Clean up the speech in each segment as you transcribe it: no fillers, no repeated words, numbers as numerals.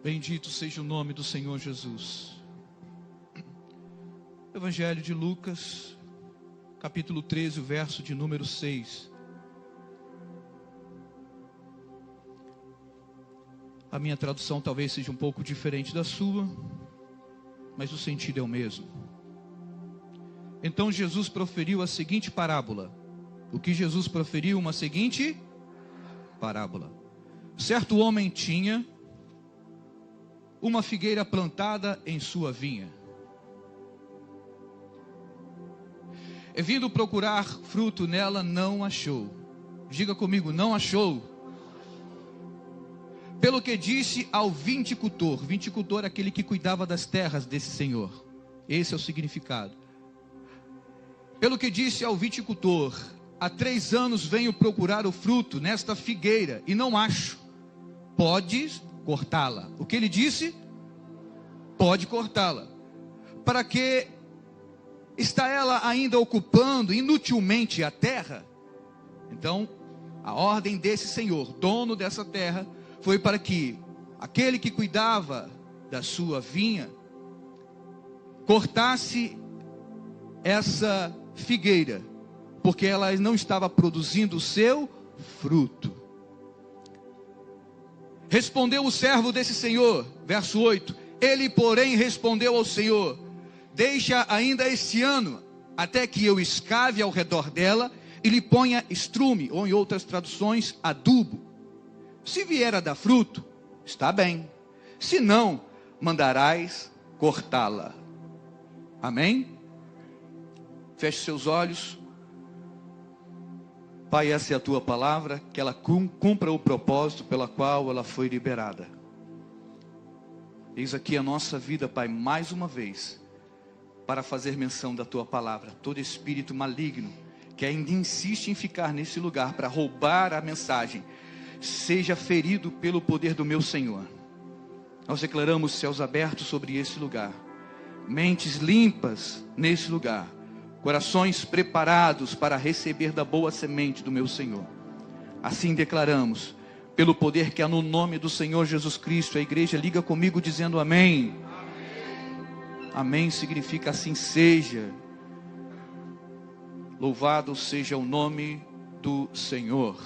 Bendito seja o nome do Senhor Jesus. Evangelho de Lucas, capítulo 13, o verso de número 6. A minha tradução talvez seja um pouco diferente da sua, mas o sentido é o mesmo. Então Jesus proferiu a seguinte parábola. O que Jesus proferiu? Uma seguinte parábola. Certo homem tinha uma figueira plantada em sua vinha. E vindo procurar fruto nela, não achou. Diga comigo, não achou. Pelo que disse ao viticultor. Viticultor é aquele que cuidava das terras desse senhor. Esse é o significado. Pelo que disse ao viticultor: há 3 anos venho procurar o fruto nesta figueira e não acho. Podes cortá-la. O que ele disse? Pode cortá-la. Para que está ela ainda ocupando inutilmente a terra? Então, a ordem desse senhor, dono dessa terra, foi para que aquele que cuidava da sua vinha cortasse essa figueira, porque ela não estava produzindo o seu fruto. Respondeu o servo desse senhor, verso 8: ele, porém, respondeu ao Senhor: deixa ainda este ano, até que eu escave ao redor dela e lhe ponha estrume, ou em outras traduções, adubo. Se vier a dar fruto, está bem. Se não, mandarás cortá-la. Amém? Feche seus olhos. Pai, essa é a tua palavra, que ela cumpra o propósito pela qual ela foi liberada. Eis aqui a nossa vida, Pai, mais uma vez, para fazer menção da tua palavra. Todo espírito maligno que ainda insiste em ficar nesse lugar para roubar a mensagem, seja ferido pelo poder do meu Senhor. Nós declaramos céus abertos sobre esse lugar, mentes limpas nesse lugar, corações preparados para receber da boa semente do meu Senhor. Assim declaramos, pelo poder que há no nome do Senhor Jesus Cristo. A igreja liga comigo dizendo amém. Amém, amém significa assim seja. Louvado seja o nome do Senhor.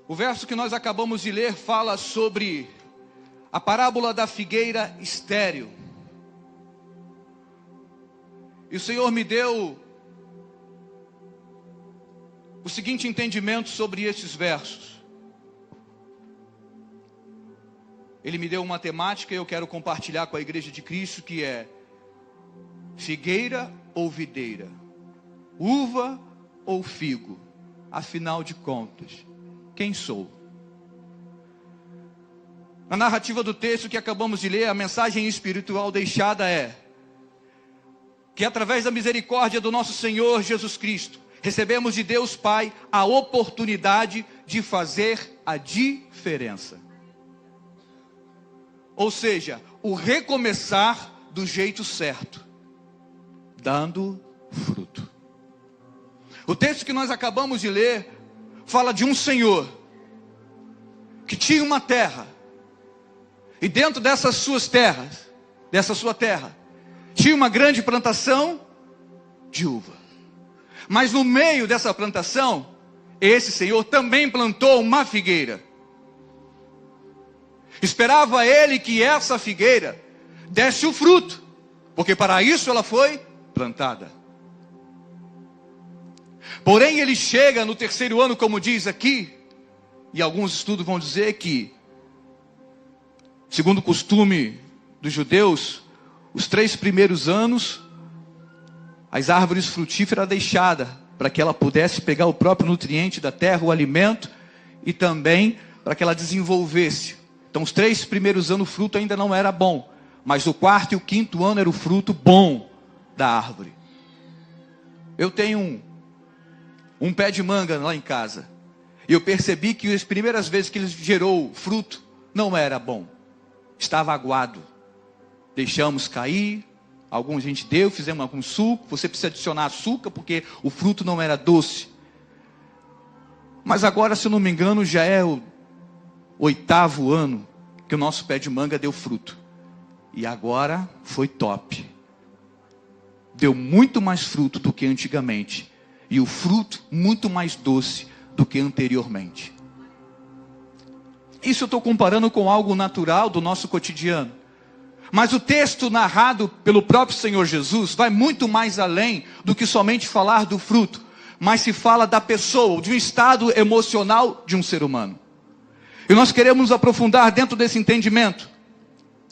O verso que nós acabamos de ler fala sobre a parábola da figueira estéril. E o Senhor me deu o seguinte entendimento sobre estes versos. Ele me deu uma temática e eu quero compartilhar com a igreja de Cristo, que é: figueira ou videira, uva ou figo, afinal de contas, quem sou? Na narrativa do texto que acabamos de ler, a mensagem espiritual deixada é que através da misericórdia do nosso Senhor Jesus Cristo, recebemos de Deus Pai a oportunidade de fazer a diferença. Ou seja, o recomeçar do jeito certo, dando fruto. O texto que nós acabamos de ler fala de um senhor que tinha uma terra, e dentro dessas suas terras, dessa sua terra, tinha uma grande plantação de uva. Mas no meio dessa plantação, esse senhor também plantou uma figueira. Esperava ele que essa figueira desse o fruto, porque para isso ela foi plantada. Porém, ele chega no 3º ano, como diz aqui, e alguns estudos vão dizer que, segundo o costume dos judeus, os 3 primeiros anos, as árvores frutíferas deixadas para que ela pudesse pegar o próprio nutriente da terra, o alimento, e também para que ela desenvolvesse. Então, os 3 primeiros anos o fruto ainda não era bom, mas o 4º e o 5º ano era o fruto bom da árvore. Eu tenho um pé de manga lá em casa, e eu percebi que as primeiras vezes que ele gerou fruto, não era bom, estava aguado. Deixamos cair, alguns a gente deu, fizemos algum suco. Você precisa adicionar açúcar porque o fruto não era doce. Mas agora, se eu não me engano, já é o 8º ano que o nosso pé de manga deu fruto. E agora foi top. Deu muito mais fruto do que antigamente. E o fruto muito mais doce do que anteriormente. Isso eu estou comparando com algo natural do nosso cotidiano. Mas o texto narrado pelo próprio Senhor Jesus vai muito mais além do que somente falar do fruto. Mas se fala da pessoa, de um estado emocional de um ser humano. E nós queremos nos aprofundar dentro desse entendimento.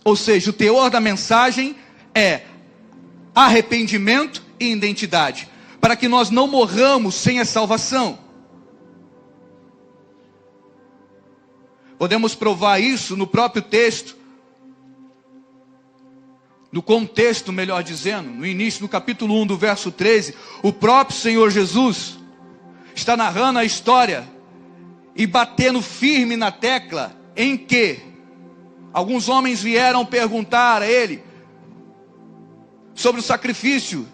Ou seja, o teor da mensagem é arrependimento e identidade. Para que nós não morramos sem a salvação. Podemos provar isso no próprio texto. No contexto, melhor dizendo, no início, no capítulo 1 do verso 13, o próprio Senhor Jesus está narrando a história e batendo firme na tecla em que alguns homens vieram perguntar a ele sobre o sacrifício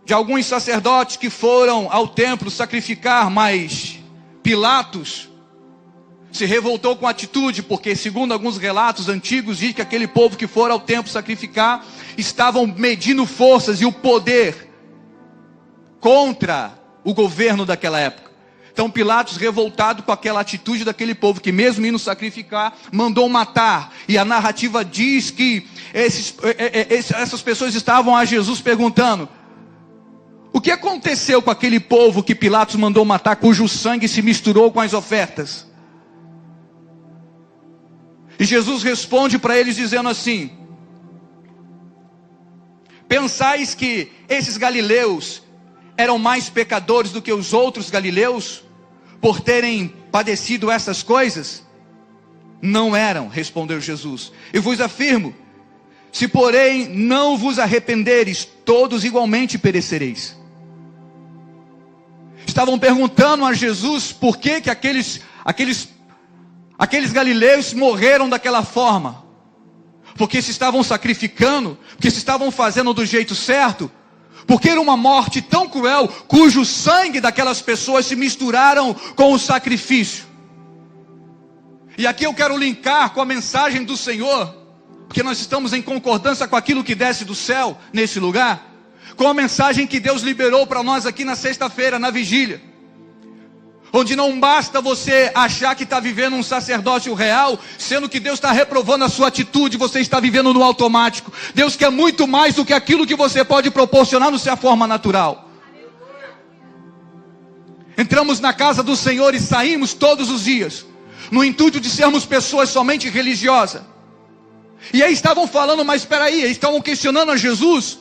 de alguns sacerdotes que foram ao templo sacrificar, mas Pilatos se revoltou com a atitude, porque segundo alguns relatos antigos, diz que aquele povo que for ao templo sacrificar, estavam medindo forças e o poder contra o governo daquela época. Então Pilatos, revoltado com aquela atitude daquele povo, que mesmo indo sacrificar, mandou matar. E a narrativa diz que essas pessoas estavam a Jesus perguntando: o que aconteceu com aquele povo que Pilatos mandou matar, cujo sangue se misturou com as ofertas? E Jesus responde para eles dizendo assim: pensais que esses galileus eram mais pecadores do que os outros galileus, por terem padecido essas coisas? Não eram, respondeu Jesus. E vos afirmo, se porém não vos arrependeres, todos igualmente perecereis. Estavam perguntando a Jesus por que aqueles galileus morreram daquela forma. Porque se estavam sacrificando, porque se estavam fazendo do jeito certo, porque era uma morte tão cruel, cujo sangue daquelas pessoas se misturaram com o sacrifício. E aqui eu quero linkar com a mensagem do Senhor, porque nós estamos em concordância com aquilo que desce do céu nesse lugar, com a mensagem que Deus liberou para nós aqui na sexta-feira, na vigília. Onde não basta você achar que está vivendo um sacerdócio real, sendo que Deus está reprovando a sua atitude, você está vivendo no automático. Deus quer muito mais do que aquilo que você pode proporcionar na sua forma natural. Entramos na casa do Senhor e saímos todos os dias, no intuito de sermos pessoas somente religiosas. E aí estavam falando, mas espera aí, estavam questionando a Jesus.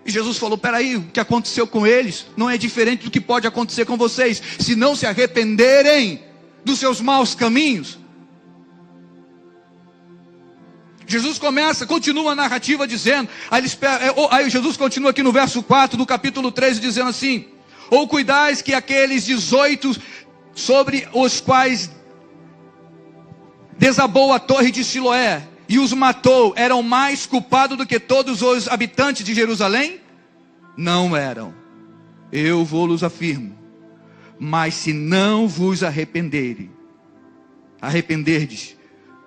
E Jesus falou: peraí, o que aconteceu com eles não é diferente do que pode acontecer com vocês, se não se arrependerem dos seus maus caminhos. Jesus continua a narrativa dizendo, aí Jesus continua aqui no verso 4 do capítulo 13, dizendo assim: ou cuidais que aqueles 18 sobre os quais desabou a torre de Siloé e os matou, eram mais culpados do que todos os habitantes de Jerusalém? Não eram. Eu vos afirmo. Mas se não vos arrependerdes,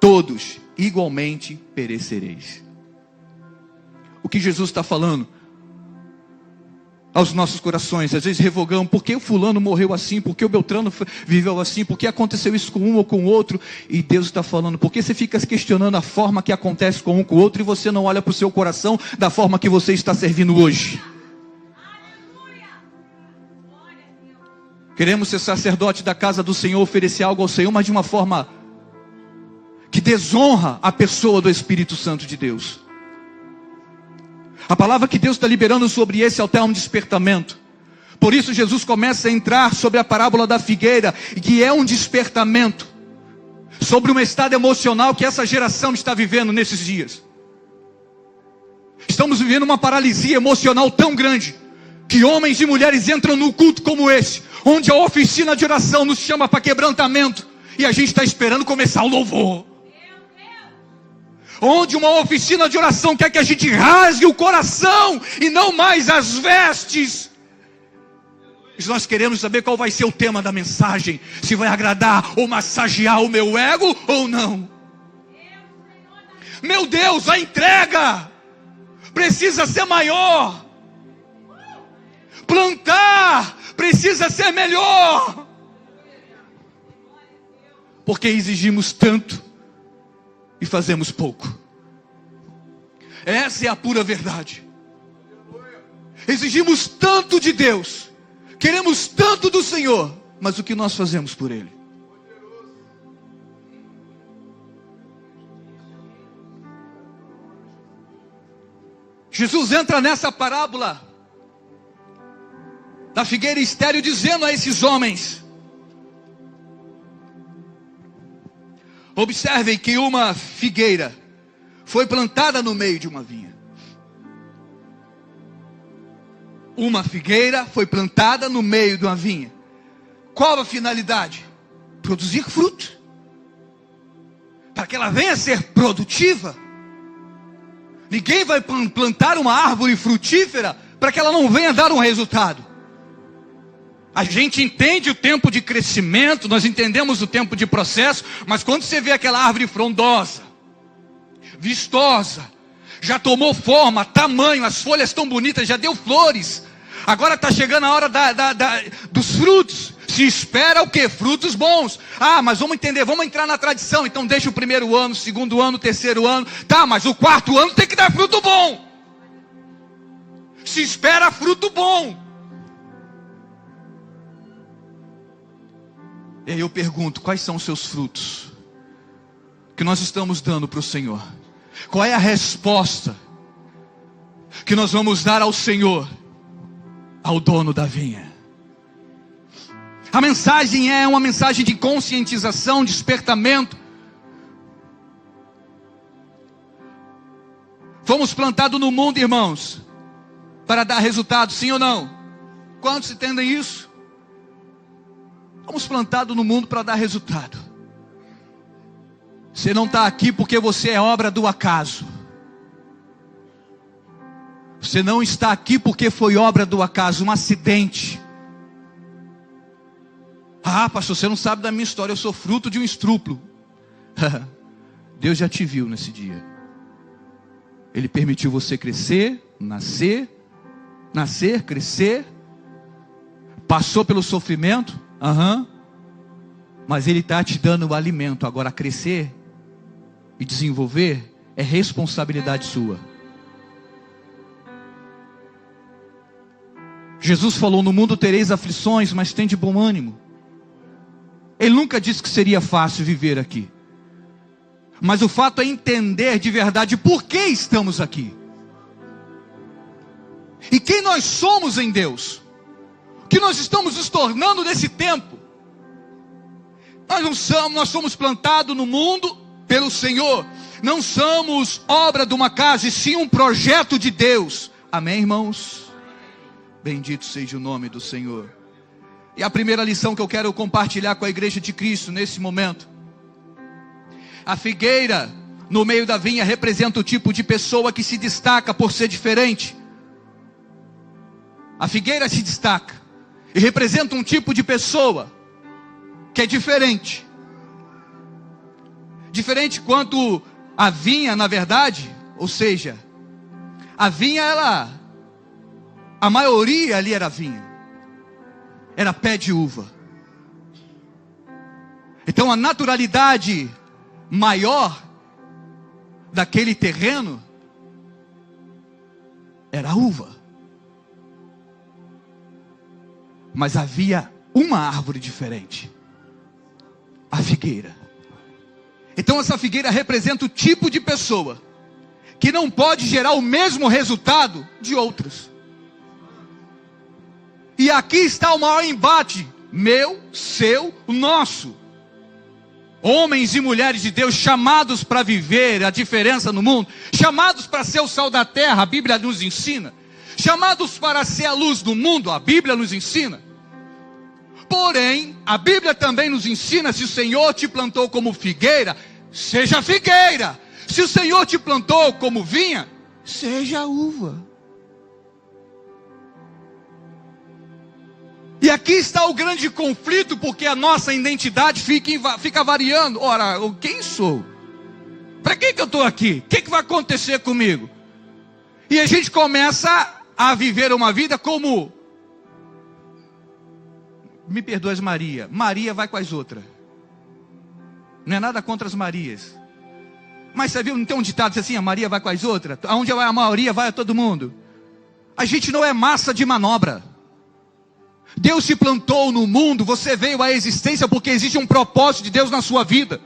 todos igualmente perecereis. O que Jesus está falando aos nossos corações? Às vezes revogamos: por que o fulano morreu assim? Por que o Beltrano viveu assim? Por que aconteceu isso com um ou com o outro? E Deus está falando: por que você fica questionando a forma que acontece com um com o outro e você não olha para o seu coração da forma que você está servindo hoje? Queremos ser sacerdote da casa do Senhor, oferecer algo ao Senhor, mas de uma forma que desonra a pessoa do Espírito Santo de Deus. A palavra que Deus está liberando sobre esse altar é um despertamento. Por isso Jesus começa a entrar sobre a parábola da figueira, que é um despertamento sobre um estado emocional que essa geração está vivendo nesses dias. Estamos vivendo uma paralisia emocional tão grande, que homens e mulheres entram no culto como esse, onde a oficina de oração nos chama para quebrantamento, e a gente está esperando começar o louvor. Onde uma oficina de oração quer que a gente rasgue o coração e não mais as vestes. Nós queremos saber qual vai ser o tema da mensagem, se vai agradar ou massagear o meu ego ou não. Meu Deus, a entrega precisa ser maior. Plantar precisa ser melhor. Porque exigimos tanto e fazemos pouco. Essa é a pura verdade. Exigimos tanto de Deus, queremos tanto do Senhor, mas o que nós fazemos por Ele? Jesus entra nessa parábola da figueira estéril, dizendo a esses homens: observem que uma figueira foi plantada no meio de uma vinha. Uma figueira foi plantada no meio de uma vinha. Qual a finalidade? Produzir fruto. Para que ela venha a ser produtiva. Ninguém vai plantar uma árvore frutífera para que ela não venha dar um resultado. A gente entende o tempo de crescimento, nós entendemos o tempo de processo, mas quando você vê aquela árvore frondosa, vistosa, já tomou forma, tamanho, as folhas estão bonitas, já deu flores, agora está chegando a hora dos frutos. Se espera o quê? Frutos bons. Ah, mas vamos entender, vamos entrar na tradição. Então deixa o primeiro ano, o segundo ano, o terceiro ano. Tá, mas o quarto ano tem que dar fruto bom. Se espera fruto bom. E aí eu pergunto, quais são os seus frutos que nós estamos dando para o Senhor? Qual é a resposta que nós vamos dar ao Senhor, ao dono da vinha? A mensagem é uma mensagem de conscientização, despertamento. Fomos plantados no mundo, irmãos, para dar resultado, sim ou não? Quantos entendem isso? Fomos plantados no mundo para dar resultado. Você não está aqui porque você é obra do acaso. Você não está aqui porque foi obra do acaso, um acidente. Ah, pastor, você não sabe da minha história, eu sou fruto de um estupro. Deus já te viu nesse dia. Ele permitiu você crescer, nascer, crescer. Passou pelo sofrimento, mas Ele está te dando o alimento. Agora crescer e desenvolver é responsabilidade sua. Jesus falou: no mundo tereis aflições, mas tem de bom ânimo. Ele nunca disse que seria fácil viver aqui. Mas o fato é entender de verdade por que estamos aqui. E quem nós somos em Deus. O que nós estamos nos tornando nesse tempo. Nós somos plantados no mundo pelo Senhor. Não somos obra de uma casa, e sim um projeto de Deus. Amém, irmãos? Bendito seja o nome do Senhor. E a primeira lição que eu quero compartilhar com a igreja de Cristo nesse momento: a figueira no meio da vinha representa o tipo de pessoa que se destaca por ser diferente. A figueira se destaca e representa um tipo de pessoa que é diferente. Diferente quanto a vinha, na verdade, ou seja, a vinha, a maioria ali era vinha. Era pé de uva. Então a naturalidade maior daquele terreno era a uva. Mas havia uma árvore diferente: a figueira. Então essa figueira representa o tipo de pessoa que não pode gerar o mesmo resultado de outras. E aqui está o maior embate: meu, seu, nosso. Homens e mulheres de Deus chamados para viver a diferença no mundo, chamados para ser o sal da terra, a Bíblia nos ensina. Chamados para ser a luz do mundo, a Bíblia nos ensina. Porém, a Bíblia também nos ensina: se o Senhor te plantou como figueira, seja figueira. Se o Senhor te plantou como vinha, seja uva. E aqui está o grande conflito, porque a nossa identidade fica variando. Ora, quem sou? Para que eu estou aqui? O que vai acontecer comigo? E a gente começa a viver uma vida como... Me perdoe, Maria. Maria vai com as outras. Não é nada contra as Marias. Mas você viu, não tem um ditado assim, a Maria vai com as outras? Aonde vai a maioria, vai a todo mundo. A gente não é massa de manobra. Deus se plantou no mundo, você veio à existência porque existe um propósito de Deus na sua vida.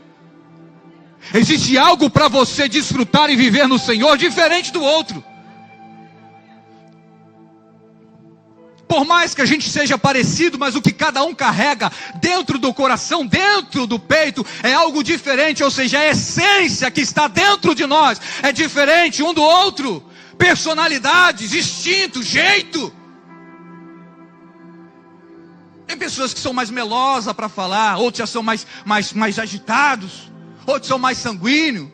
Existe algo para você desfrutar e viver no Senhor, diferente do outro. Por mais que a gente seja parecido, mas o que cada um carrega dentro do coração, dentro do peito, é algo diferente. Ou seja, a essência que está dentro de nós é diferente um do outro. Personalidades, instinto, jeito. Tem pessoas que são mais melosas para falar, outros já são mais agitados, outros são mais sanguíneos.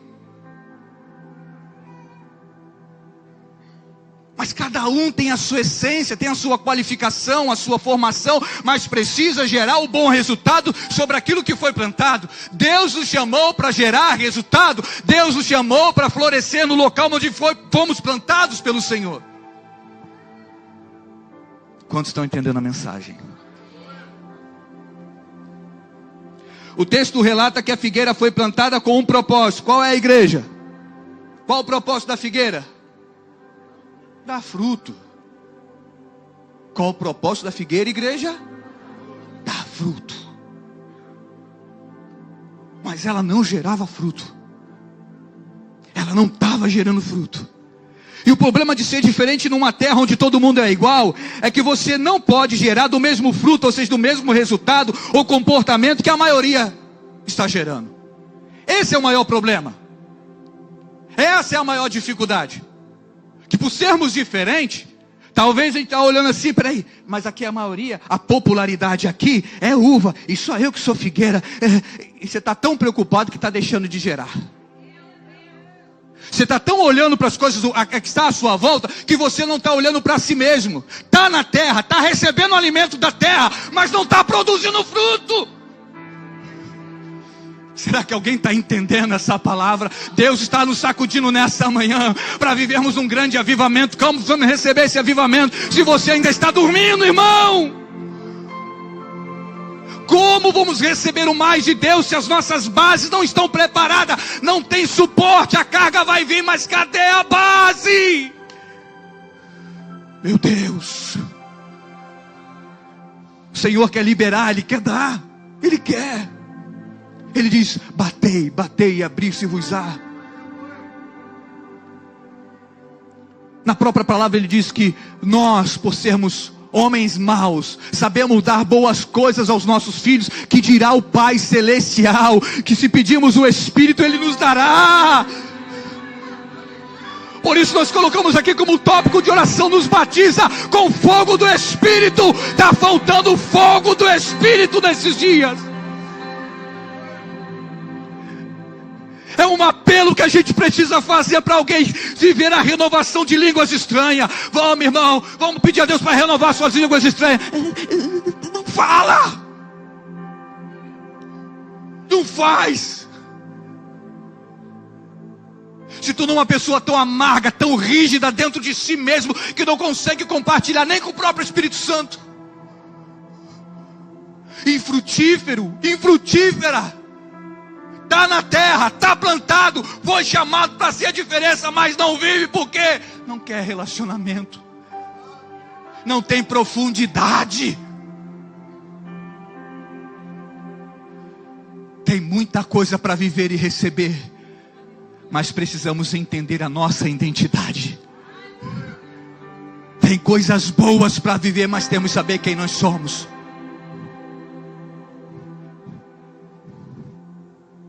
Mas cada um tem a sua essência, tem a sua qualificação, a sua formação, mas precisa gerar o bom resultado sobre aquilo que foi plantado. Deus nos chamou para gerar resultado. Deus nos chamou para florescer no local onde fomos plantados pelo Senhor. Quantos estão entendendo a mensagem? O texto relata que a figueira foi plantada com um propósito. Qual é a igreja? Qual o propósito da figueira? Dar fruto. Qual o propósito da figueira, igreja? Dar fruto. Mas ela não gerava fruto. Ela não estava gerando fruto. E o problema de ser diferente numa terra onde todo mundo é igual, é que você não pode gerar do mesmo fruto, ou seja, do mesmo resultado ou comportamento que a maioria está gerando. Esse é o maior problema. Essa é a maior dificuldade. Que por sermos diferentes, talvez a gente está olhando assim, peraí, mas aqui a maioria, a popularidade aqui é uva, e só eu que sou figueira. E você está tão preocupado que está deixando de gerar. Você está tão olhando para as coisas que está à sua volta, que você não está olhando para si mesmo. Está na terra, está recebendo o alimento da terra, mas não está produzindo fruto. Será que alguém está entendendo essa palavra? Deus está nos sacudindo nessa manhã, para vivermos um grande avivamento. Como vamos receber esse avivamento, se você ainda está dormindo, irmão? Como vamos receber o mais de Deus, se as nossas bases não estão preparadas? Não tem suporte, a carga vai vir, mas cadê a base? Meu Deus. O Senhor quer liberar, Ele quer dar, Ele quer. Ele diz, batei, batei e abrir-se-vos-á. Na própria palavra Ele diz que nós, por sermos homens maus, sabemos dar boas coisas aos nossos filhos, que dirá o Pai Celestial, que se pedirmos o Espírito, Ele nos dará. Por isso nós colocamos aqui como tópico de oração, nos batiza com fogo do Espírito. Está faltando fogo do Espírito nesses dias. É um apelo que a gente precisa fazer para alguém viver a renovação de línguas estranhas. Vamos, irmão, vamos pedir a Deus para renovar suas línguas estranhas. Não fala. Não faz. Se tu não é uma pessoa tão amarga, tão rígida dentro de si mesmo, que não consegue compartilhar nem com o próprio Espírito Santo. Infrutífero, infrutífera. Está na terra, está plantado, foi chamado para ser a diferença, mas não vive porque não quer relacionamento, não tem profundidade. Tem muita coisa para viver e receber, mas precisamos entender a nossa identidade. Tem coisas boas para viver, mas temos que saber quem nós somos.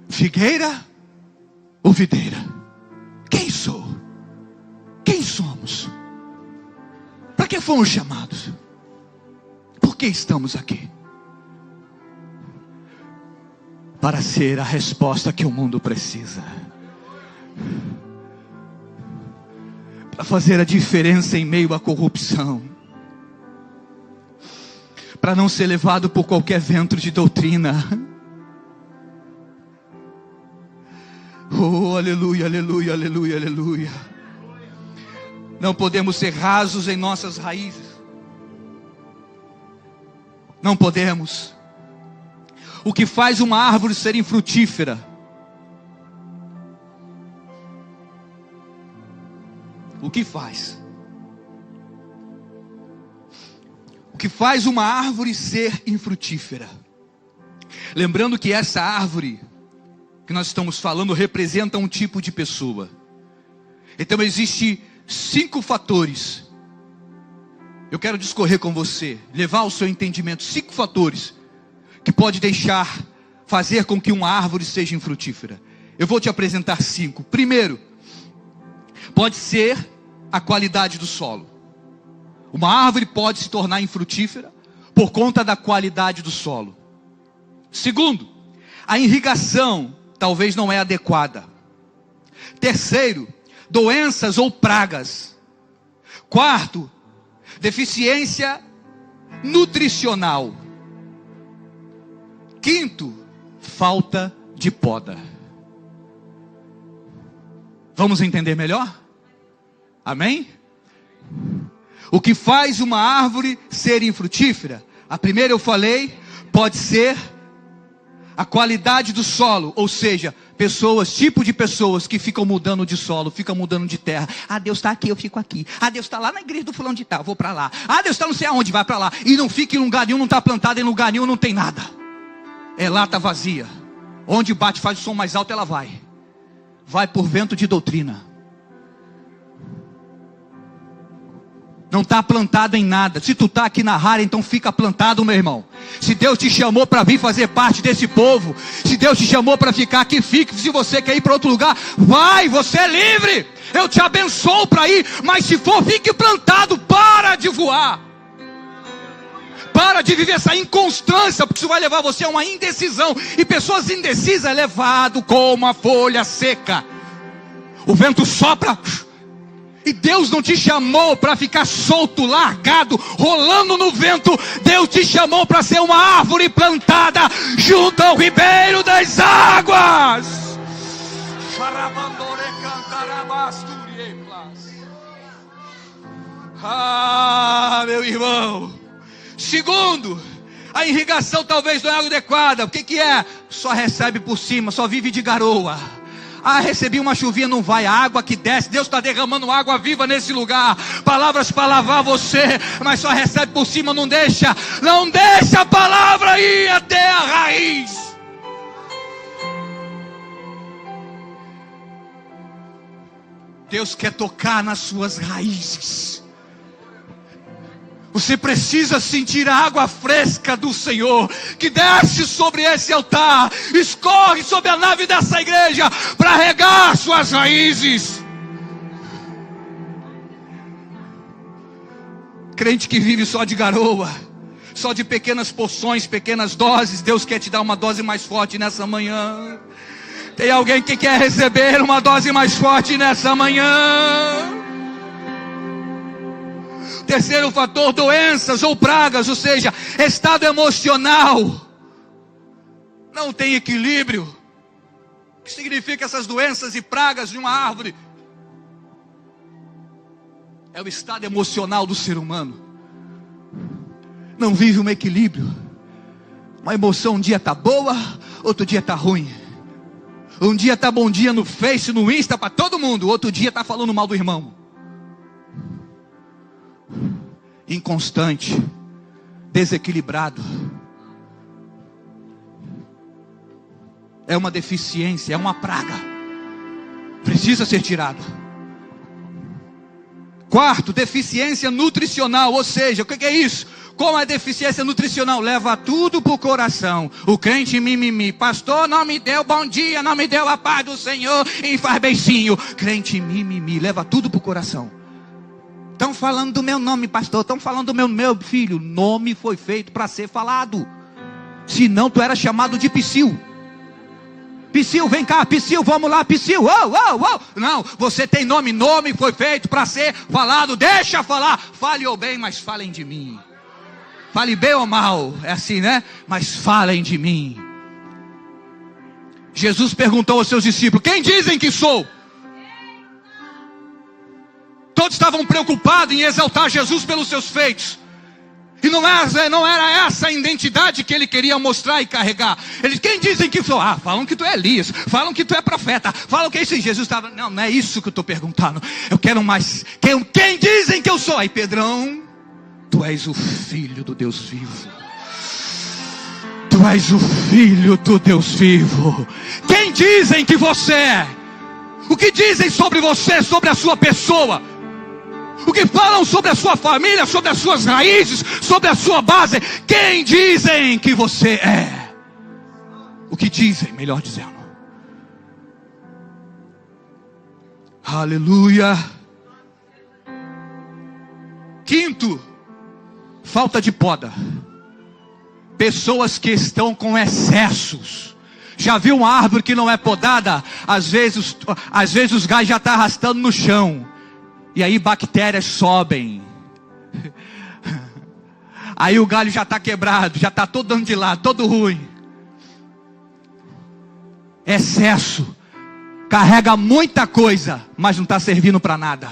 Figueira ou videira? Quem sou? Quem somos? Para que fomos chamados? Por que estamos aqui? Para ser a resposta que o mundo precisa. Para fazer a diferença em meio à corrupção. para não ser levado por qualquer vento de doutrina. Oh, aleluia, aleluia, aleluia, aleluia. Não podemos ser rasos em nossas raízes. Não podemos. O que faz uma árvore ser infrutífera? O que faz? O que faz uma árvore ser infrutífera? Lembrando que essa árvore que nós estamos falando representa um tipo de pessoa. Então existe 5 fatores. Eu quero discorrer com você, levar ao seu entendimento 5 fatores que pode fazer com que uma árvore seja infrutífera. Eu vou te apresentar 5. Primeiro, pode ser a qualidade do solo. Uma árvore pode se tornar infrutífera por conta da qualidade do solo. Segundo, a irrigação talvez não é adequada. Terceiro, doenças ou pragas. Quarto, deficiência nutricional. Quinto, falta de poda. Vamos entender melhor? Amém? O que faz uma árvore ser infrutífera? A primeira eu falei, pode ser a qualidade do solo, ou seja, tipo de pessoas que ficam mudando de solo, ficam mudando de terra. Ah, Deus está aqui, eu fico aqui. Ah, Deus está lá na igreja do fulano de tal, vou para lá. Ah, Deus está não sei aonde, vai para lá. E não fica em lugar nenhum, não está plantado em lugar nenhum, não tem nada. É lata vazia. Onde bate, faz o som mais alto, ela vai. Vai por vento de doutrina. Não está plantado em nada. Se tu está aqui na Rara, então fica plantado, meu irmão. Se Deus te chamou para vir fazer parte desse povo, se Deus te chamou para ficar aqui, fique. Se você quer ir para outro lugar, vai, você é livre. Eu te abençoo para ir, mas se for, fique plantado. Para de voar. Para de viver essa inconstância, porque isso vai levar você a uma indecisão. E pessoas indecisas é levado como uma folha seca. O vento sopra. E Deus não te chamou para ficar solto, largado, rolando no vento. Deus te chamou para ser uma árvore plantada junto ao ribeiro das águas. Ah, meu irmão. Segundo, a irrigação talvez não é adequada. O que é? Só recebe por cima, só vive de garoa. Ah, recebi uma chuvinha, não vai, a água que desce, Deus está derramando água viva nesse lugar, palavras para lavar você, mas só recebe por cima, não deixa a palavra ir até a raiz. Deus quer tocar nas suas raízes. Você precisa sentir a água fresca do Senhor, que desce sobre esse altar, escorre sobre a nave dessa igreja, para regar suas raízes. Crente que vive só de garoa, só de pequenas porções, pequenas doses, Deus quer te dar uma dose mais forte nessa manhã. Tem alguém que quer receber uma dose mais forte nessa manhã? Terceiro fator, doenças ou pragas, ou seja, estado emocional. Não tem equilíbrio. O que significa essas doenças e pragas de uma árvore? É o estado emocional do ser humano. Não vive um equilíbrio. Uma emoção um dia está boa, outro dia está ruim. Um dia está bom dia no Face, no Insta para todo mundo, outro dia está falando mal do irmão. Inconstante, desequilibrado. É uma deficiência, é uma praga. Precisa ser tirado. Quarto, deficiência nutricional, ou seja, o que é isso? Como é deficiência nutricional? Leva tudo para o coração. O crente mimimi, pastor não me deu bom dia, não me deu a paz do Senhor e faz beicinho. Crente mimimi, leva tudo para o coração. Estão falando do meu nome, pastor. Estão falando do meu filho. Nome foi feito para ser falado. Senão tu era chamado de psil. Psil, vem cá, psil, vamos lá, psil. Não, você tem nome. Nome foi feito para ser falado. Deixa falar. Fale ou bem, mas falem de mim. Fale bem ou mal, é assim, né? Mas falem de mim. Jesus perguntou aos seus discípulos: quem dizem que sou? Todos estavam preocupados em exaltar Jesus pelos seus feitos. E não era essa a identidade que ele queria mostrar e carregar. Eles: quem dizem que sou? Ah, falam que tu é Elias, falam que tu é profeta, falam que é isso. E Jesus estava: não é isso que eu estou perguntando. Eu quero mais. Quem dizem que eu sou? Aí Pedrão: tu és o Filho do Deus vivo. Tu és o Filho do Deus vivo. Quem dizem que você é? O que dizem sobre você, sobre a sua pessoa? O que falam sobre a sua família, sobre as suas raízes, sobre a sua base? Quem dizem que você é? O que dizem, melhor dizendo. Aleluia. Quinto, falta de poda. Pessoas que estão com excessos. Já viu uma árvore que não é podada? Às vezes os galhos já estão arrastando no chão. E aí bactérias sobem. Aí o galho já está quebrado, já está todo dando de lado, todo ruim. Excesso. Carrega muita coisa, mas não está servindo para nada.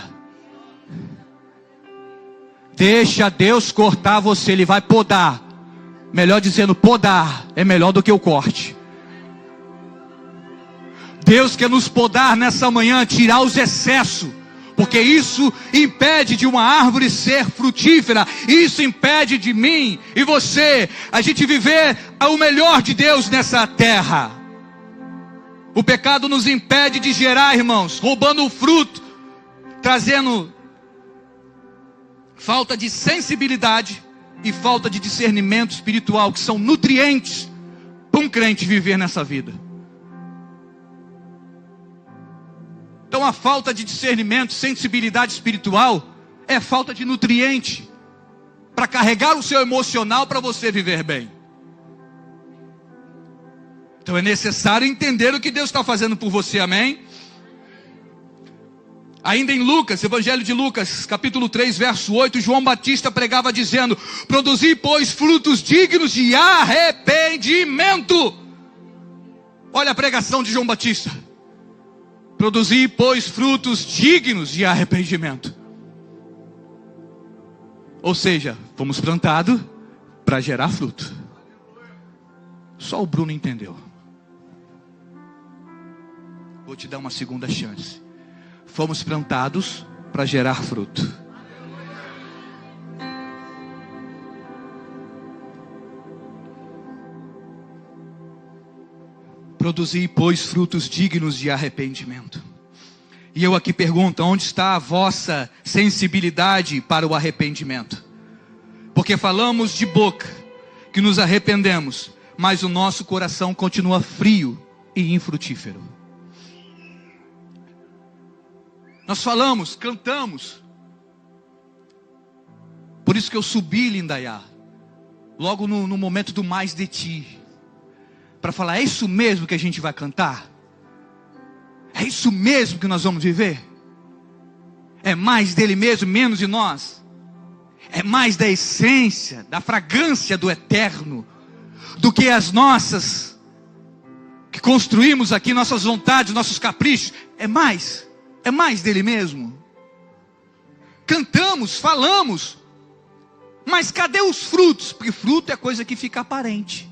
Deixa Deus cortar você, Ele vai podar. Melhor dizendo, podar é melhor do que o corte. Deus quer nos podar nessa manhã, tirar os excessos. Porque isso impede de uma árvore ser frutífera. Isso impede de mim e você, a gente viver o melhor de Deus nessa terra. O pecado nos impede de gerar, irmãos, roubando o fruto, trazendo falta de sensibilidade e falta de discernimento espiritual, que são nutrientes para um crente viver nessa vida. Então a falta de discernimento, sensibilidade espiritual, é falta de nutriente para carregar o seu emocional para você viver bem. Então é necessário entender o que Deus está fazendo por você, amém? Ainda em Lucas, Evangelho de Lucas, capítulo 3, verso 8, João Batista pregava dizendo: produzi, pois, frutos dignos de arrependimento. Olha a pregação de João Batista. Produzi, pois, frutos dignos de arrependimento. Ou seja, fomos plantados para gerar fruto. Só o Bruno entendeu. Vou te dar uma segunda chance. Fomos plantados para gerar fruto. Produzi, pois, frutos dignos de arrependimento. E eu aqui pergunto: onde está a vossa sensibilidade para o arrependimento? Porque falamos de boca que nos arrependemos, mas o nosso coração continua frio e infrutífero. Nós falamos, cantamos. Por isso que eu subi, Lindaiá, logo no momento do mais de ti, para falar: é isso mesmo que a gente vai cantar? É isso mesmo que nós vamos viver? É mais dele mesmo, menos de nós? É mais da essência, da fragrância do eterno, do que as nossas, que construímos aqui, nossas vontades, nossos caprichos? É mais dele mesmo? Cantamos, falamos, mas cadê os frutos? Porque fruto é coisa que fica aparente,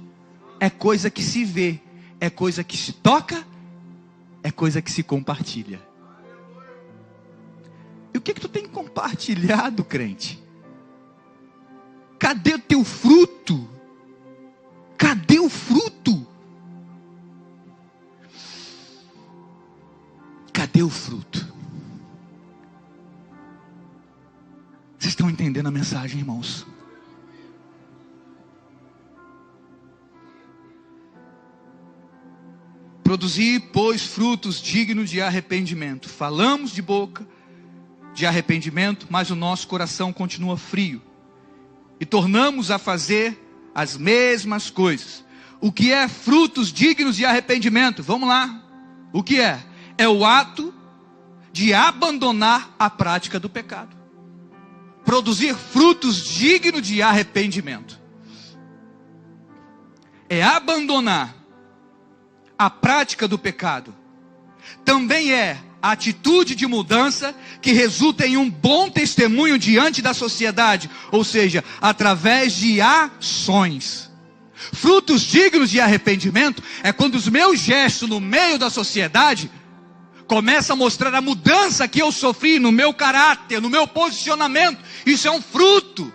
é coisa que se vê, é coisa que se toca, é coisa que se compartilha. E o que tu tem compartilhado, crente? Cadê o teu fruto? Cadê o fruto? Cadê o fruto? Vocês estão entendendo a mensagem, irmãos? Produzi, pois, frutos dignos de arrependimento. Falamos de boca de arrependimento, mas o nosso coração continua frio. E tornamos a fazer as mesmas coisas. O que é frutos dignos de arrependimento? Vamos lá. O que é? É o ato de abandonar a prática do pecado. Produzir frutos dignos de arrependimento. é abandonar a prática do pecado. Também é a atitude de mudança que resulta em um bom testemunho diante da sociedade, ou seja, através de ações. Frutos dignos de arrependimento é quando os meus gestos no meio da sociedade começam a mostrar a mudança que eu sofri no meu caráter, no meu posicionamento. Isso é um fruto.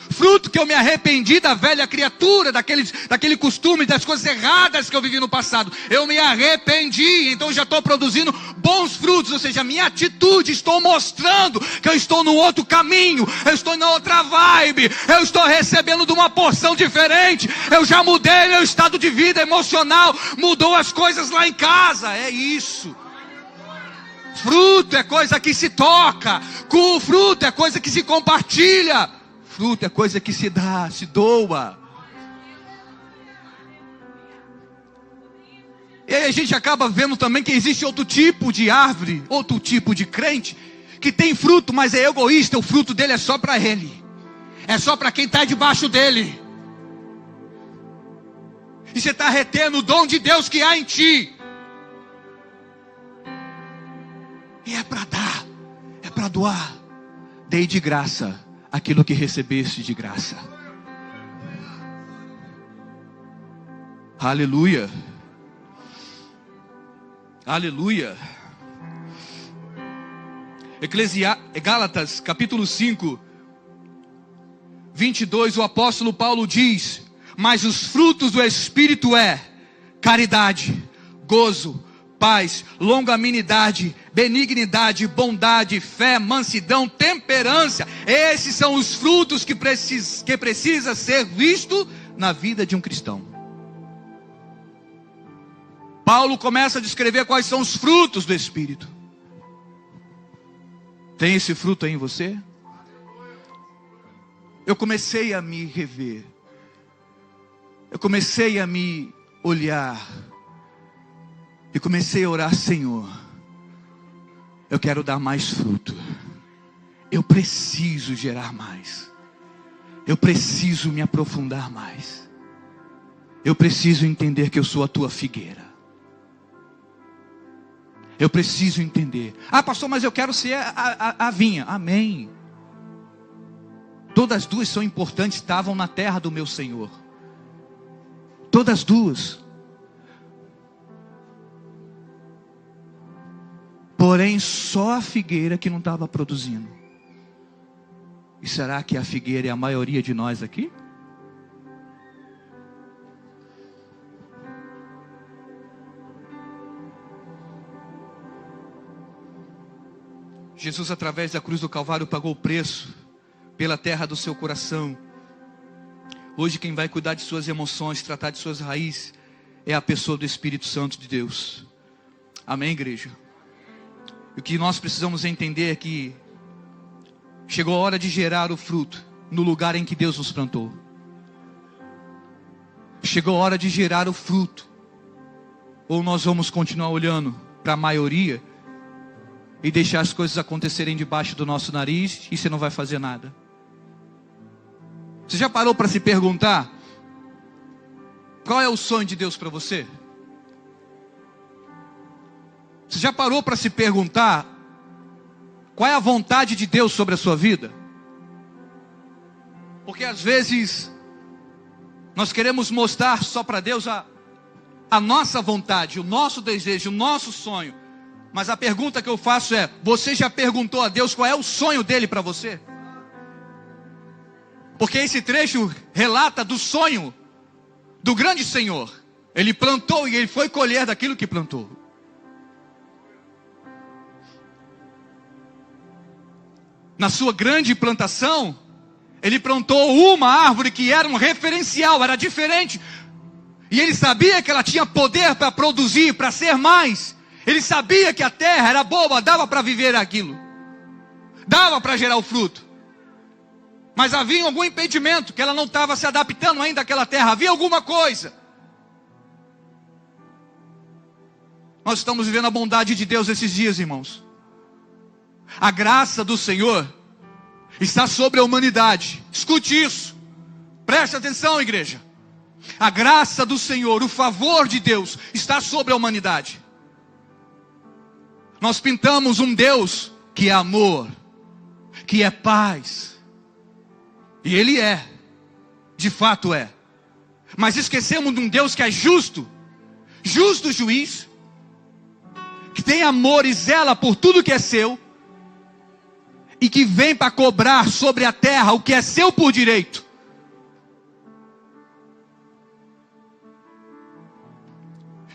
Fruto que eu me arrependi da velha criatura, daquele costume, das coisas erradas que eu vivi no passado. Eu me arrependi, então já estou produzindo bons frutos. Ou seja, a minha atitude, estou mostrando que eu estou num outro caminho, eu estou na outra vibe, eu estou recebendo de uma porção diferente. Eu já mudei meu estado de vida emocional, mudou as coisas lá em casa. É isso. Fruto é coisa que se toca, fruto é coisa que se compartilha. Fruto é coisa que se dá, se doa. E aí a gente acaba vendo também que existe outro tipo de árvore, outro tipo de crente, que tem fruto, mas é egoísta. O fruto dele é só para ele, é só para quem está debaixo dele. E você está retendo o dom de Deus que há em ti. E é para dar, é para doar. Dei de graça aquilo que recebeste de graça. Aleluia. Aleluia. Gálatas capítulo 5, 22, o apóstolo Paulo diz: mas os frutos do Espírito é caridade, gozo, paz, longanimidade, benignidade, bondade, fé, mansidão, temperança. Esses são os frutos que precisa ser visto na vida de um cristão. Paulo começa a descrever quais são os frutos do Espírito. Tem esse fruto aí em você? Eu comecei a me rever. Eu comecei a me olhar. E comecei a orar: Senhor, eu quero dar mais fruto. Eu preciso gerar mais. Eu preciso me aprofundar mais. Eu preciso entender que eu sou a tua figueira. Eu preciso entender. Ah, pastor, mas eu quero ser a vinha. Amém. Todas as duas são importantes, estavam na terra do meu Senhor. Todas as duas. Porém, só a figueira que não estava produzindo. E será que a figueira é a maioria de nós aqui? Jesus, através da cruz do Calvário, pagou o preço pela terra do seu coração. Hoje quem vai cuidar de suas emoções, tratar de suas raízes, é a pessoa do Espírito Santo de Deus. Amém, igreja? E o que nós precisamos entender é que chegou a hora de gerar o fruto no lugar em que Deus nos plantou. Chegou a hora de gerar o fruto. Ou nós vamos continuar olhando para a maioria e deixar as coisas acontecerem debaixo do nosso nariz e você não vai fazer nada. Você já parou para se perguntar qual é o sonho de Deus para você? Você já parou para se perguntar qual é a vontade de Deus sobre a sua vida? Porque às vezes nós queremos mostrar só para Deus a nossa vontade, o nosso desejo, o nosso sonho. Mas a pergunta que eu faço é: você já perguntou a Deus qual é o sonho dele para você? Porque esse trecho relata do sonho do grande Senhor. Ele plantou e ele foi colher daquilo que plantou. Na sua grande plantação, ele plantou uma árvore que era um referencial, era diferente. E ele sabia que ela tinha poder para produzir, para ser mais. Ele sabia que a terra era boa, dava para viver aquilo. Dava para gerar o fruto. Mas havia algum impedimento, que ela não estava se adaptando ainda àquela terra. Havia alguma coisa. Nós estamos vivendo a bondade de Deus esses dias, irmãos. A graça do Senhor está sobre a humanidade. Escute isso. Preste atenção, igreja. A graça do Senhor, o favor de Deus está sobre a humanidade. Nós pintamos um Deus que é amor, que é paz. E Ele é, de fato é. Mas esquecemos de um Deus que é justo, justo juiz, que tem amor e zela por tudo que é seu, e que vem para cobrar sobre a terra o que é seu por direito.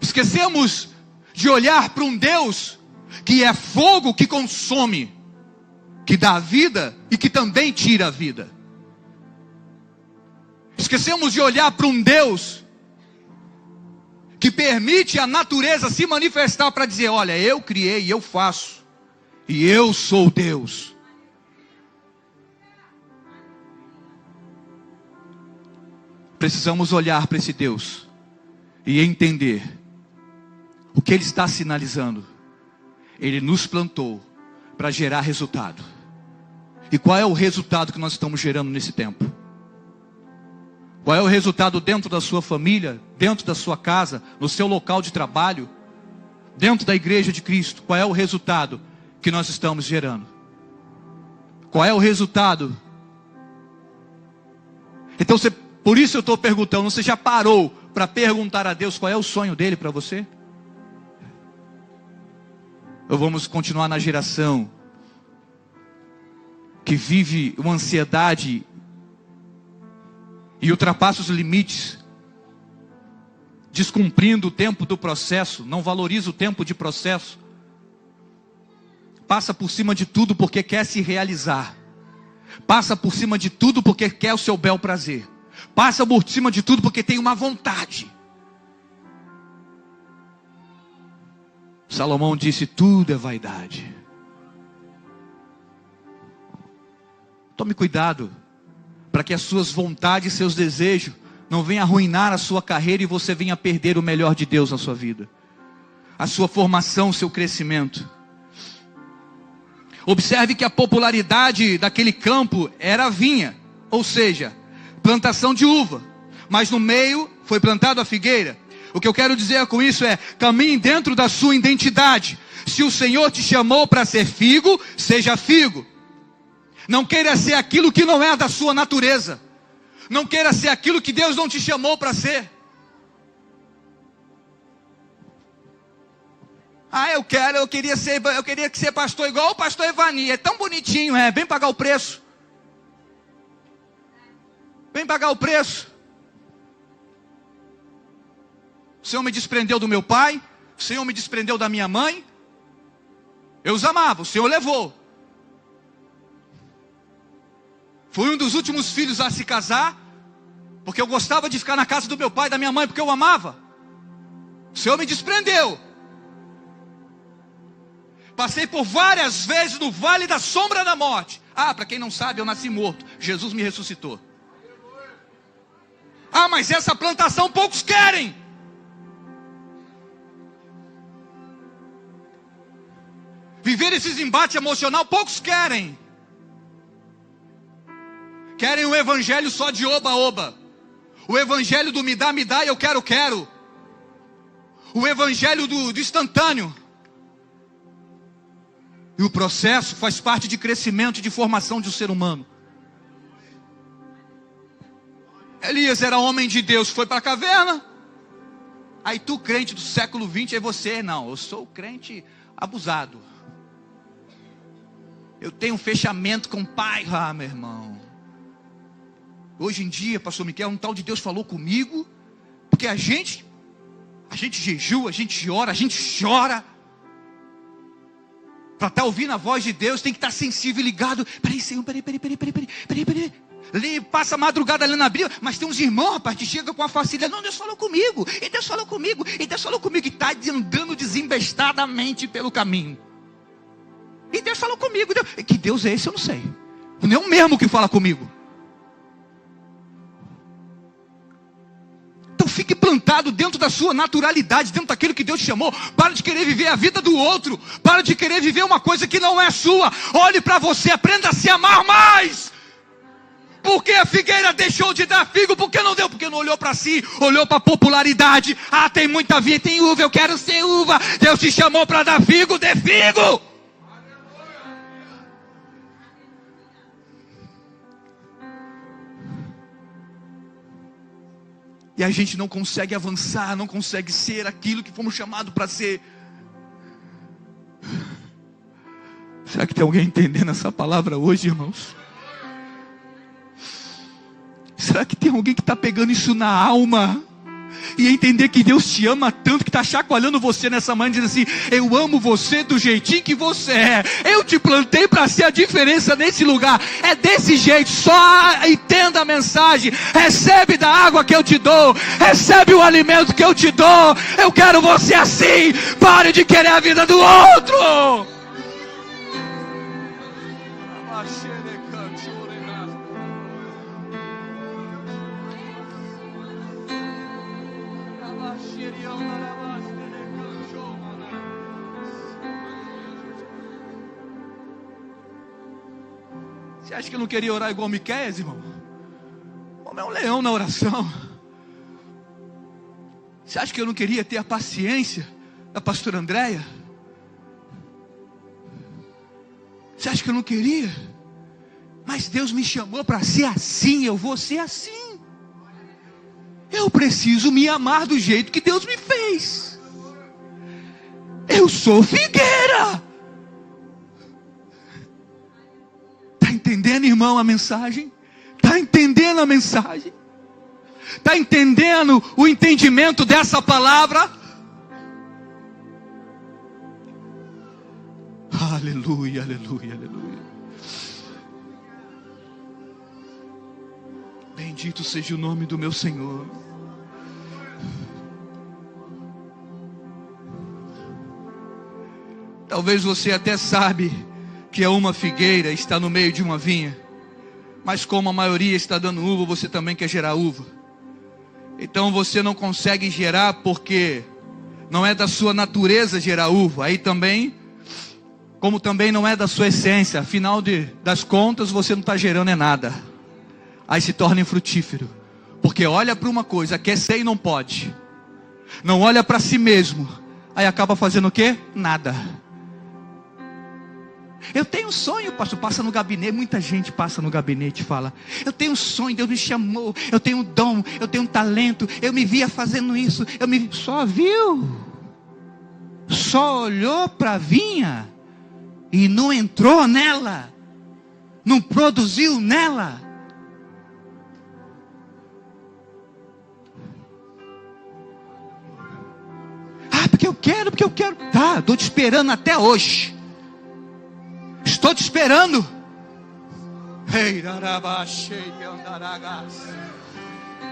Esquecemos de olhar para um Deus que é fogo que consome, que dá a vida e que também tira a vida. Esquecemos de olhar para um Deus que permite a natureza se manifestar para dizer: olha, eu criei, eu faço, e eu sou Deus. Precisamos olhar para esse Deus e entender o que Ele está sinalizando. Ele nos plantou para gerar resultado. E qual é o resultado que nós estamos gerando nesse tempo? Qual é o resultado dentro da sua família, dentro da sua casa, no seu local de trabalho, dentro da igreja de Cristo? Qual é o resultado que nós estamos gerando? Qual é o resultado? Então, por isso eu estou perguntando, você já parou para perguntar a Deus qual é o sonho dele para você? Ou vamos continuar na geração que vive uma ansiedade e ultrapassa os limites, descumprindo o tempo do processo, não valoriza o tempo de processo, passa por cima de tudo porque quer se realizar, passa por cima de tudo porque quer o seu bel prazer, passa por cima de tudo porque tem uma vontade. Salomão disse: tudo é vaidade. Tome cuidado para que as suas vontades e seus desejos não venham arruinar a sua carreira e você venha perder o melhor de Deus na sua vida, a sua formação, o seu crescimento. Observe que a popularidade daquele campo era a vinha, ou seja, plantação de uva, mas no meio foi plantado a figueira. O que eu quero dizer com isso é: caminhe dentro da sua identidade. Se o Senhor te chamou para ser figo, seja figo. Não queira ser aquilo que não é da sua natureza. Não queira ser aquilo que Deus não te chamou para ser. Eu queria ser pastor igual o pastor Evani. É tão bonitinho, vem pagar o preço. Vem pagar o preço. O Senhor me desprendeu do meu pai, o Senhor me desprendeu da minha mãe. Eu os amava, o Senhor levou. Fui um dos últimos filhos a se casar, porque eu gostava de ficar na casa do meu pai e da minha mãe, porque eu amava. O Senhor me desprendeu. Passei por várias vezes no vale da sombra da morte. Para quem não sabe, eu nasci morto. Jesus me ressuscitou. Mas essa plantação poucos querem. Viver esses embates emocionais, poucos querem. Querem um evangelho só de oba-oba. O evangelho do me dá e eu quero. O evangelho do instantâneo. E o processo faz parte de crescimento e de formação de um ser humano. Elias era homem de Deus, foi para a caverna. Aí tu, crente do século 20, aí você, não, eu sou crente abusado. Eu tenho um fechamento com o pai. Meu irmão. Hoje em dia, pastor Miquel, um tal de Deus falou comigo. Porque a gente jejua, a gente ora, a gente chora. Para estar ouvindo a voz de Deus, tem que estar sensível e ligado. Peraí, Senhor, peraí. Passa a madrugada lendo a Bíblia, mas tem uns irmãos, rapaz, que chegam com a facilidade. Não, Deus falou comigo, e Deus falou comigo, e está andando desembestadamente pelo caminho. E Deus falou comigo. Que Deus é esse? Eu não sei. Não é o mesmo que fala comigo. Então fique plantado dentro da sua naturalidade, dentro daquilo que Deus te chamou. Para de querer viver a vida do outro. Para de querer viver uma coisa que não é sua. Olhe para você, aprenda a se amar mais. Por que a figueira deixou de dar figo? Por que não deu? Porque não olhou para si, olhou para a popularidade. Ah, tem muita vinha, tem uva, eu quero ser uva. Deus te chamou para dar figo, dê figo. E a gente não consegue avançar, não consegue ser aquilo que fomos chamados para ser. Será que tem alguém entendendo essa palavra hoje, irmãos? Será que tem alguém que está pegando isso na alma? E entender que Deus te ama tanto, que está chacoalhando você nessa manhã, dizendo assim: eu amo você do jeitinho que você é. Eu te plantei para ser a diferença nesse lugar. É desse jeito, só entenda a mensagem. Recebe da água que eu te dou. Recebe o alimento que eu te dou. Eu quero você assim. Pare de querer a vida do outro. Você acha que eu não queria orar igual Miqueias, irmão? O homem é um leão na oração. Você acha que eu não queria ter a paciência da pastora Andréia? Você acha que eu não queria? Mas Deus me chamou para ser assim, eu vou ser assim. Eu preciso me amar do jeito que Deus me fez. Eu sou figueira. Está entendendo, irmão, a mensagem? Está entendendo a mensagem? Está entendendo o entendimento dessa palavra? Aleluia, aleluia, aleluia. Bendito seja o nome do meu Senhor. Talvez você até sabe que é uma figueira, está no meio de uma vinha, mas como a maioria está dando uva, você também quer gerar uva. Então você não consegue gerar porque não é da sua natureza gerar uva. Aí também, como também não é da sua essência, afinal das contas você não está gerando nada. Aí se torna infrutífero, porque olha para uma coisa, quer ser e não pode. Não olha para si mesmo, aí acaba fazendo o quê? Nada. Eu tenho um sonho, pastor, passa no gabinete, muita gente passa no gabinete e fala: eu tenho um sonho, Deus me chamou, eu tenho um dom, eu tenho um talento, eu me via fazendo isso, só viu, só olhou para a vinha e não entrou nela, não produziu nela. Ah, porque eu quero, tá, estou te esperando até hoje. Estou te esperando. Ei, larabachei andaragas.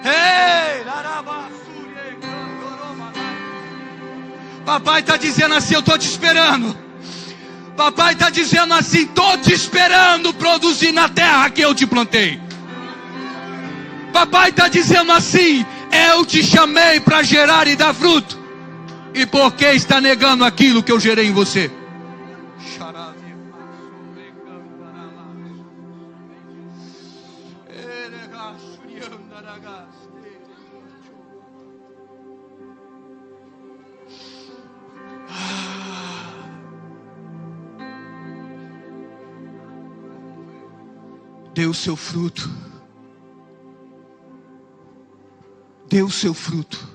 Ei, larabasure candoromanai. Papai está dizendo assim: eu estou te esperando. Papai está dizendo assim: estou te esperando produzir na terra que eu te plantei. Papai está dizendo assim: eu te chamei para gerar e dar fruto. E por que está negando aquilo que eu gerei em você? Dê o seu fruto. Dê o seu fruto.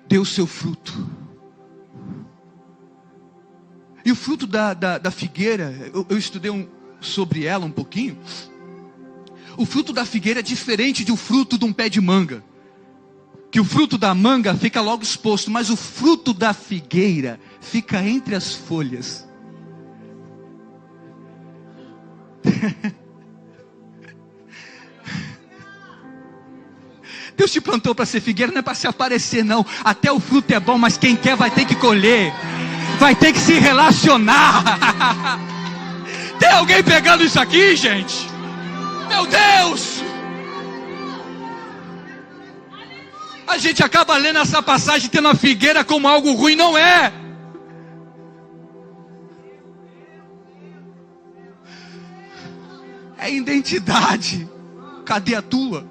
Dê o seu fruto. E o fruto da figueira, eu estudei sobre ela um pouquinho. O fruto da figueira é diferente do fruto de um pé de manga. Que o fruto da manga fica logo exposto, mas o fruto da figueira fica entre as folhas. Deus te plantou para ser figueira, não é para se aparecer não. Até o fruto é bom, mas quem quer vai ter que colher, vai ter que se relacionar. Tem alguém pegando isso aqui, gente? Meu Deus! A gente acaba lendo essa passagem tendo a figueira como algo ruim, não é? É identidade. Cadê a tua?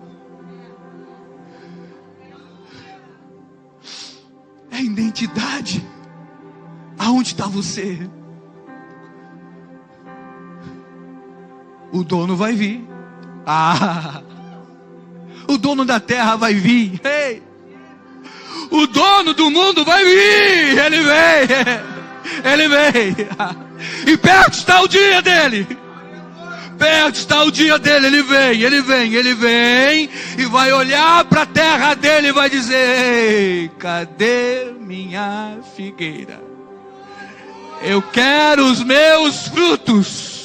É identidade. Aonde está você? O dono vai vir. O dono da terra vai vir. Ei! O dono do mundo vai vir. Ele vem. Ele vem. E perto está o dia dele. Perto está o dia dele. Ele vem, ele vem, ele vem. E vai olhar para a terra dele e vai dizer: ei, cadê minha figueira? Eu quero os meus frutos.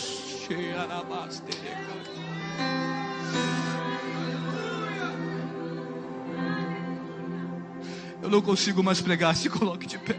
Eu não consigo mais pregar, se coloque de pé.